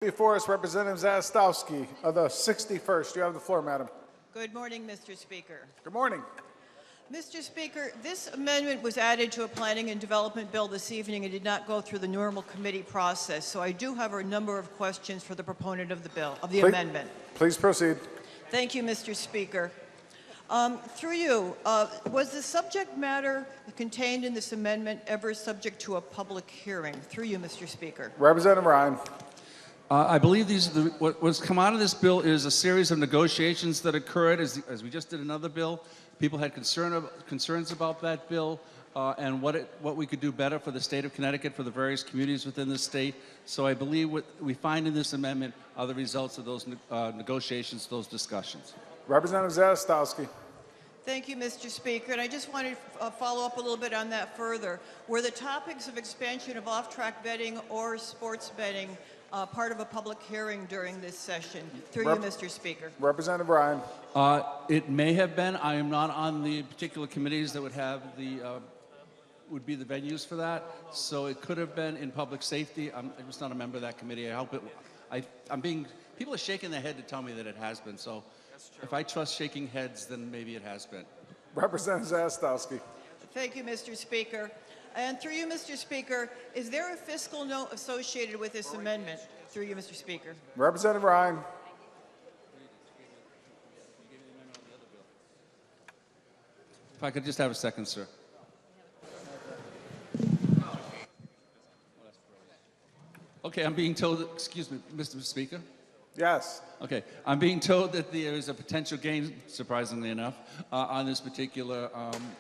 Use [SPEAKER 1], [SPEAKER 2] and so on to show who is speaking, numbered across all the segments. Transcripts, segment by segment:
[SPEAKER 1] Before us, Representative Zawistowski of the 61st. You have the floor, madam.
[SPEAKER 2] Good morning, Mr. Speaker.
[SPEAKER 1] Good morning.
[SPEAKER 2] Mr. Speaker, this amendment was added to a planning and development bill this evening and did not go through the normal committee process. So I do have a number of questions for the proponent of the bill, of the amendment.
[SPEAKER 1] Please proceed.
[SPEAKER 2] Thank you, Mr. Speaker. Through you, was the subject matter contained in this amendment ever subject to a public hearing? Through you, Mr. Speaker.
[SPEAKER 1] Representative Ryan.
[SPEAKER 3] I believe what's come out of this bill is a series of negotiations that occurred as we just did another bill. People had concerns about that bill and what we could do better for the state of Connecticut, for the various communities within the state. So I believe what we find in this amendment are the results of those negotiations, those discussions.
[SPEAKER 1] Representative Zawistowski.
[SPEAKER 2] Thank you, Mr. Speaker. And I just wanted to follow up a little bit on that further. Were the topics of expansion of off-track betting or sports betting part of a public hearing during this session? Through you, Mr. Speaker.
[SPEAKER 1] Representative Ryan.
[SPEAKER 3] It may have been. I am not on the particular committees that would have would be the venues for that. So it could have been in public safety. I'm just not a member of that committee. I hope it. People are shaking their head to tell me that it has been. So if I trust shaking heads, then maybe it has been.
[SPEAKER 1] Representative Zawistowski.
[SPEAKER 2] Thank you, Mr. Speaker. And through you, Mr. Speaker, is there a fiscal note associated with this amendment? Through you, Mr. Speaker.
[SPEAKER 1] Representative Ryan.
[SPEAKER 3] If I could just have a second, sir. Okay, I'm being told, excuse me, Mr. Speaker.
[SPEAKER 1] Yes.
[SPEAKER 3] Okay, I'm being told that there is a potential gain, surprisingly enough, on this particular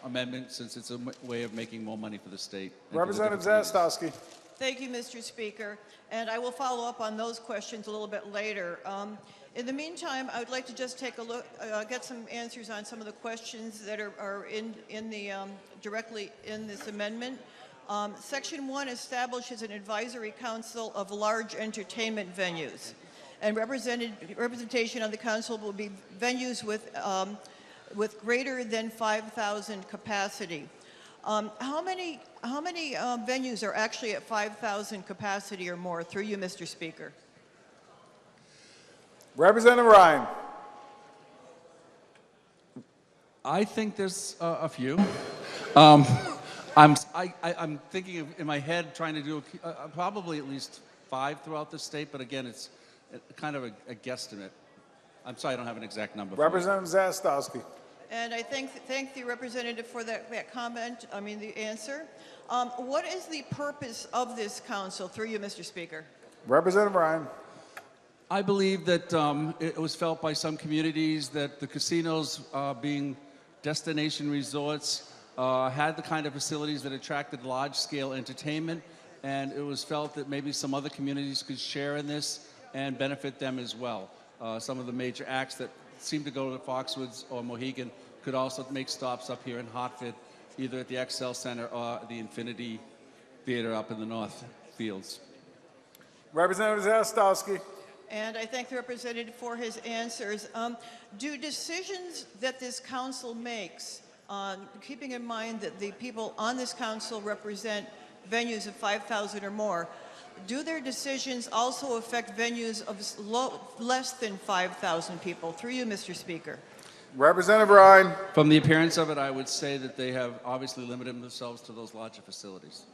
[SPEAKER 3] amendment, since it's a way of making more money for the state.
[SPEAKER 1] Representative Zawistowski.
[SPEAKER 2] Thank you, Mr. Speaker. And I will follow up on those questions a little bit later. In the meantime, I would like to just take a look, get some answers on some of the questions that are directly in this amendment. Section 1 establishes an advisory council of large entertainment venues. And representation on the council will be venues with greater than 5,000 capacity. How many venues are actually at 5,000 capacity or more? Through you, Mr. Speaker.
[SPEAKER 1] Representative Ryan.
[SPEAKER 3] I think there's a few. I'm thinking in my head trying to do probably at least 5 throughout the state, but again, it's kind of a guesstimate. I'm sorry, I don't have an exact number.
[SPEAKER 1] Representative Zawistowski.
[SPEAKER 2] And I thank the representative for that comment, the answer. What is the purpose of this council? Through you, Mr. Speaker.
[SPEAKER 1] Representative Ryan.
[SPEAKER 3] I believe that it was felt by some communities that the casinos, being destination resorts, had the kind of facilities that attracted large-scale entertainment, and it was felt that maybe some other communities could share in this and benefit them as well. Some of the major acts that seem to go to Foxwoods or Mohegan could also make stops up here in Hartford, either at the XL Center or the Infinity Theater up in the North Fields.
[SPEAKER 1] Representative Zawistowski.
[SPEAKER 2] And I thank the representative for his answers. Do decisions that this council makes, keeping in mind that the people on this council represent venues of 5,000 or more, do their decisions also affect venues of less than 5,000 people? Through you, Mr. Speaker.
[SPEAKER 1] Representative Ryan.
[SPEAKER 3] From the appearance of it, I would say that they have obviously limited themselves to those larger facilities.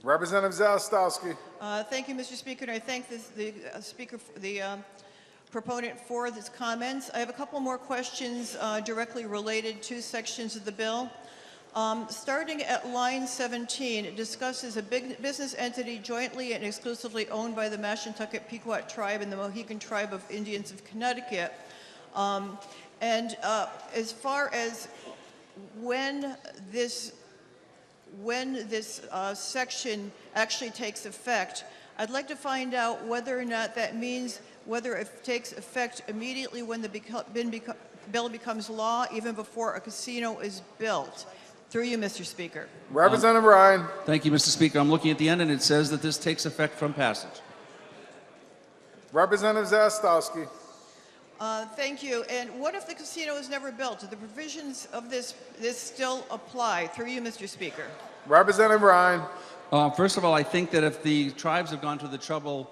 [SPEAKER 1] Representative Zawistowski.
[SPEAKER 2] Thank you, Mr. Speaker, and I thank the proponent for his comments. I have a couple more questions directly related to sections of the bill. Starting at line 17, it discusses a big business entity jointly and exclusively owned by the Mashantucket Pequot tribe and the Mohegan tribe of Indians of Connecticut. As far as when this section actually takes effect, I'd like to find out whether or not that means whether it takes effect immediately when the bill becomes law, even before a casino is built. Through you, Mr. Speaker.
[SPEAKER 1] Representative Ryan.
[SPEAKER 3] Thank you, Mr. Speaker. I'm looking at the end, and it says that this takes effect from passage.
[SPEAKER 1] Representative Zawistowski.
[SPEAKER 2] Thank you. And what if the casino is never built? Do the provisions of this still apply? Through you, Mr. Speaker.
[SPEAKER 1] Representative Ryan.
[SPEAKER 3] First of all, I think that if the tribes have gone to the trouble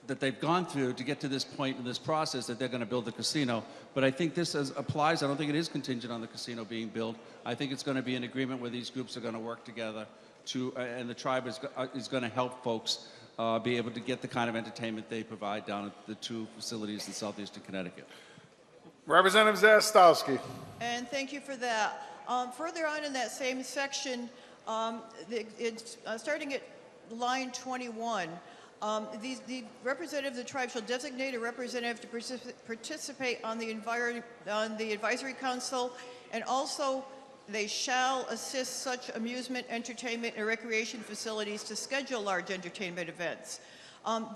[SPEAKER 3] that they've gone through to get to this point in this process that they're going to build the casino. But I think this applies. I don't think it is contingent on the casino being built. I think it's going to be an agreement where these groups are going to work together and the tribe is going to help folks be able to get the kind of entertainment they provide down at the two facilities in southeastern Connecticut.
[SPEAKER 1] Representative Zawistowski.
[SPEAKER 2] And thank you for that. Further on in that same section, it's starting at line 21, the representative of the tribe shall designate a representative to participate on the advisory council, and also they shall assist such amusement, entertainment, and recreation facilities to schedule large entertainment events.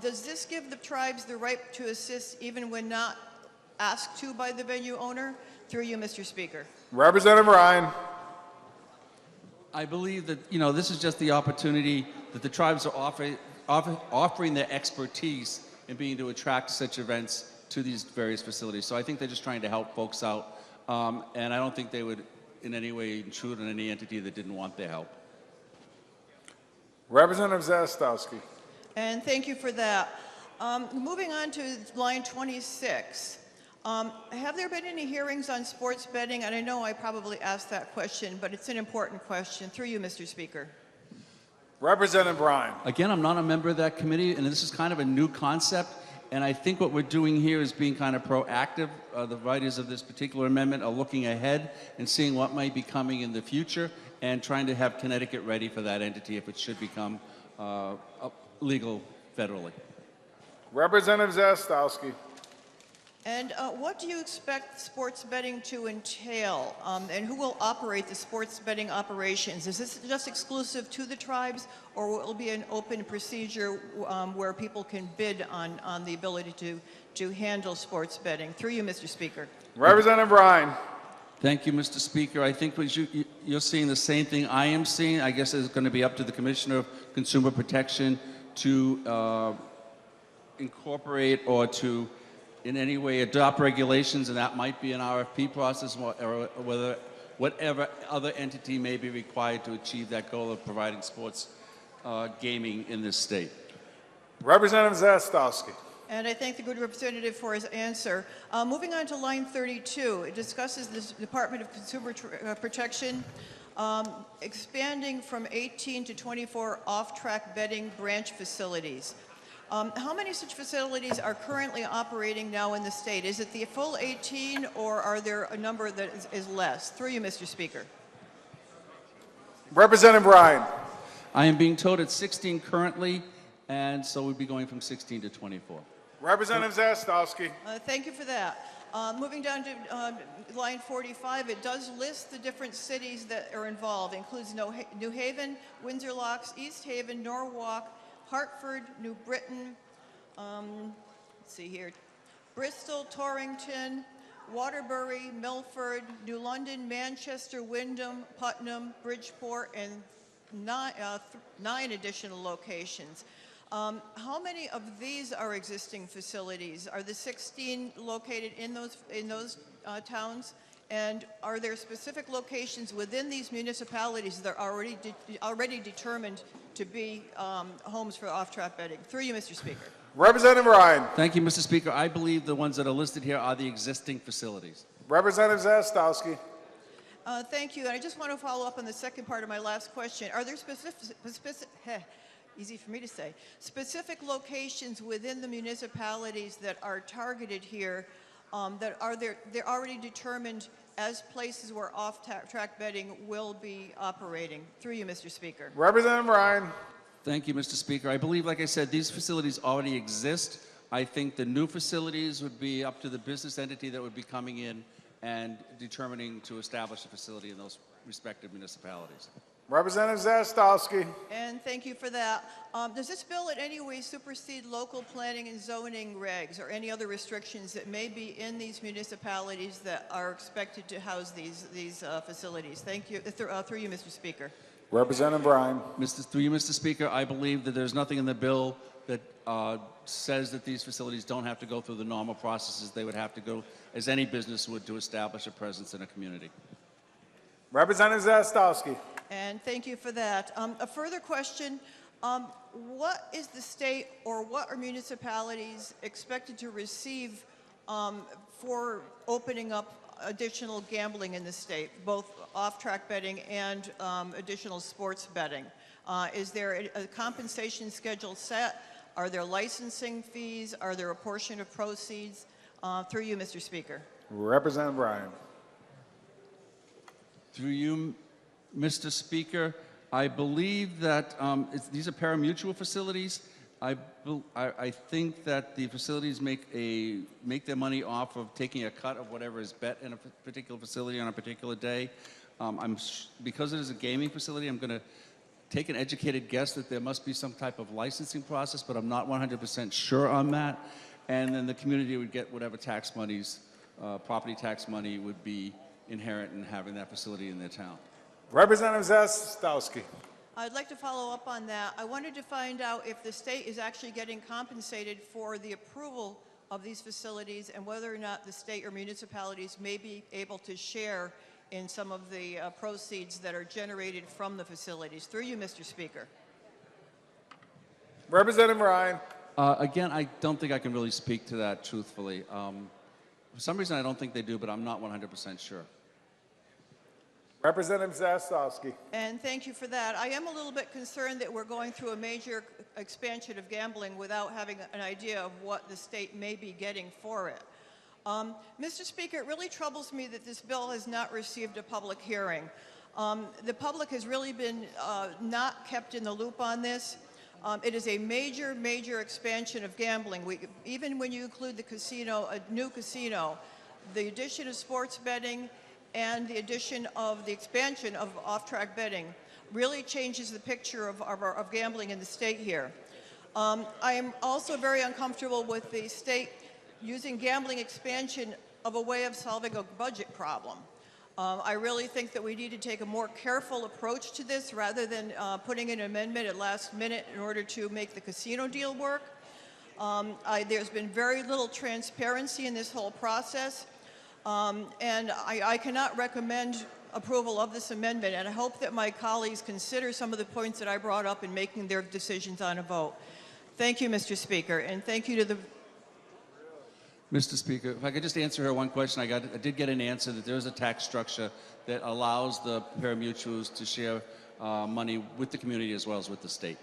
[SPEAKER 2] Does this give the tribes the right to assist even when not asked to by the venue owner? Through you, Mr. Speaker.
[SPEAKER 1] Representative Ryan.
[SPEAKER 3] I believe that, you know, this is just the opportunity that the tribes are offering their expertise in being to attract such events to these various facilities. So I think they're just trying to help folks out, and I don't think they would in any way intrude on any entity that didn't want their help.
[SPEAKER 1] Representative Zawistowski.
[SPEAKER 2] And thank you for that. Moving on to line 26. Have there been any hearings on sports betting? And I know I probably asked that question, but it's an important question. Through you, Mr. Speaker.
[SPEAKER 1] Representative Ryan.
[SPEAKER 3] Again, I'm not a member of that committee, and this is kind of a new concept. And I think what we're doing here is being kind of proactive. The writers of this particular amendment are looking ahead and seeing what might be coming in the future and trying to have Connecticut ready for that entity if it should become legal federally.
[SPEAKER 1] Representative Zawistowski.
[SPEAKER 2] And what do you expect sports betting to entail? And who will operate the sports betting operations? Is this just exclusive to the tribes, or will it be an open procedure where people can bid on the ability to handle sports betting? Through you, Mr. Speaker.
[SPEAKER 1] Representative Ryan.
[SPEAKER 3] Thank you, Mr. Speaker. I think you're seeing the same thing I am seeing. I guess it's going to be up to the Commissioner of Consumer Protection to incorporate or to in any way adopt regulations, and that might be an RFP process, or whatever other entity may be required to achieve that goal of providing sports gaming in this state.
[SPEAKER 1] Representative Zawistowski.
[SPEAKER 2] And I thank the good representative for his answer. Moving on to line 32, it discusses the Department of Consumer Protection expanding from 18 to 24 off-track betting branch facilities. How many such facilities are currently operating now in the state? Is it the full 18, or are there a number that is less? Through you, Mr. Speaker.
[SPEAKER 1] Representative Ryan.
[SPEAKER 3] I am being told it's 16 currently, and so we'd be going from 16 to 24.
[SPEAKER 1] Representative Zawistowski.
[SPEAKER 2] Thank you for that. Moving down to line 45, it does list the different cities that are involved. It includes New Haven, Windsor Locks, East Haven, Norwalk, Hartford, New Britain, let's see here, Bristol, Torrington, Waterbury, Milford, New London, Manchester, Wyndham, Putnam, Bridgeport, and nine additional locations. How many of these are existing facilities? Are the 16 located in those towns? And are there specific locations within these municipalities that are already determined to be homes for off-track betting? Through you, Mr. Speaker.
[SPEAKER 1] Representative Ryan.
[SPEAKER 3] Thank you, Mr. Speaker. I believe the ones that are listed here are the existing facilities.
[SPEAKER 1] Representative Zawistowski.
[SPEAKER 2] Thank you. And I just want to follow up on the second part of my last question. Are there easy for me to say, specific locations within the municipalities that are targeted here they're already determined as places where off-track betting will be operating? Through you, Mr. Speaker.
[SPEAKER 1] Representative Ryan.
[SPEAKER 3] Thank you, Mr. Speaker. I believe, like I said, these facilities already exist. I think the new facilities would be up to the business entity that would be coming in and determining to establish a facility in those respective municipalities.
[SPEAKER 1] Representative Zawistowski.
[SPEAKER 2] And thank you for that. Does this bill in any way supersede local planning and zoning regs or any other restrictions that may be in these municipalities that are expected to house these facilities? Thank you. Through you, Mr. Speaker.
[SPEAKER 1] Representative Ryan.
[SPEAKER 3] Through you, Mr. Speaker, I believe that there's nothing in the bill that says that these facilities don't have to go through the normal processes they would have to go, as any business would, to establish a presence in a community.
[SPEAKER 1] Representative Zawistowski.
[SPEAKER 2] And thank you for that. A further question. What is the state or what are municipalities expected to receive for opening up additional gambling in the state, both off-track betting and additional sports betting? Is there a compensation schedule set? Are there licensing fees? Are there a portion of proceeds? Through you, Mr. Speaker.
[SPEAKER 1] Representative Ryan.
[SPEAKER 3] Through you, Mr. Speaker, I believe that these are pari-mutuel facilities. I think that the facilities make their money off of taking a cut of whatever is bet in a particular facility on a particular day. Because it is a gaming facility, I'm going to take an educated guess that there must be some type of licensing process, but I'm not 100% sure on that. And then the community would get whatever tax monies, property tax money would be inherent in having that facility in their town.
[SPEAKER 1] Representative Zawistowski.
[SPEAKER 2] I'd like to follow up on that. I wanted to find out if the state is actually getting compensated for the approval of these facilities and whether or not the state or municipalities may be able to share in some of the proceeds that are generated from the facilities. Through you, Mr. Speaker.
[SPEAKER 1] Representative Ryan.
[SPEAKER 3] Again, I don't think I can really speak to that truthfully. For some reason, I don't think they do, but I'm not 100% sure.
[SPEAKER 1] Representative Zawistowski.
[SPEAKER 2] And thank you for that. I am a little bit concerned that we're going through a major expansion of gambling without having an idea of what the state may be getting for it. Mr. Speaker, it really troubles me that this bill has not received a public hearing. The public has really been not kept in the loop on this. It is a major, major expansion of gambling. Even when you include the casino, a new casino, the addition of sports betting and the addition of the expansion of off-track betting really changes the picture of gambling in the state here. I am also very uncomfortable with the state using gambling expansion of a way of solving a budget problem. I really think that we need to take a more careful approach to this rather than putting an amendment at last minute in order to make the casino deal work. There's been very little transparency in this whole process, and I cannot recommend approval of this amendment, and I hope that my colleagues consider some of the points that I brought up in making their decisions on a vote. Thank you, Mr. Speaker, and thank you to the
[SPEAKER 3] Mr. Speaker, if I could just answer her one question. I did get an answer that there is a tax structure that allows the pari-mutuels to share money with the community as well as with the state.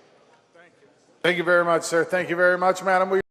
[SPEAKER 1] Thank you very much, sir. Thank you very much, Madam.